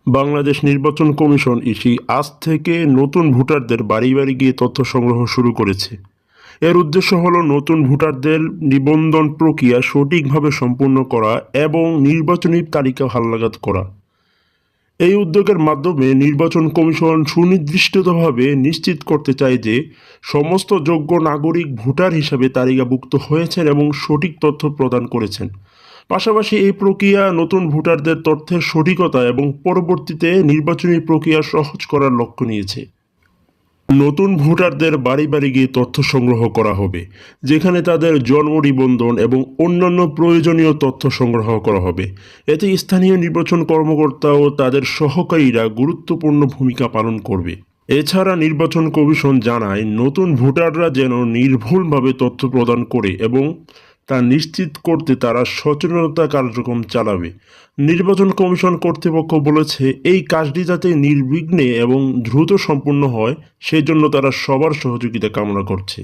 বাংলাদেশ নির্বাচন commission EC আজ থেকে নতুন ভোটারদের বাড়ি বাড়ি গিয়ে তথ্য সংগ্রহ শুরু করেছে। এর উদ্দেশ্য হলো নতুন ভোটারদের নিবন্ধন প্রক্রিয়া সঠিকভাবে সম্পূর্ণ করা এবং নির্বাচনী তালিকা হালনাগাদ করা। এই উদ্যোগের মাধ্যমে নির্বাচন কমিশন সুনির্দিষ্টভাবে নিশ্চিত করতে চায় যে সমস্ত যোগ্য নাগরিক ভোটার হিসাবে তালিকাভুক্ত হয়েছেন এবং সঠিক তথ্য প্রদান করেছেন। পাশাপাশি এই প্রক্রিয়া নতুন ভোটারদের তথ্যের সঠিকতা এবং পরবর্তীতে নির্বাচনী প্রক্রিয়া সহজ করার লক্ষ্য নিয়েছে। নতুন ভোটারদের বাড়ি বাড়ি গিয়ে তথ্য সংগ্রহ করা হবে, যেখানে তাদের জন্ম নিবন্ধন এবং অন্যান্য প্রয়োজনীয় তথ্য সংগ্রহ করা হবে। এতে স্থানীয় নির্বাচন কর্মকর্তা ও তাদের সহকারীরা গুরুত্বপূর্ণ ভূমিকা পালন করবে। এছাড়া নির্বাচন কমিশন জানায় নতুন ভোটাররা যেন নির্ভুলভাবে তথ্য প্রদান করে এবং তা নিশ্চিত করতে তারা সচেতনতা কার্যক্রম চালাবে। নির্বাচন কমিশন কর্তৃপক্ষ বলেছে এই কাজটি যাতে নির্বিঘ্নে এবং দ্রুত সম্পন্ন হয় সেজন্য তারা সবার সহযোগিতা কামনা করছে।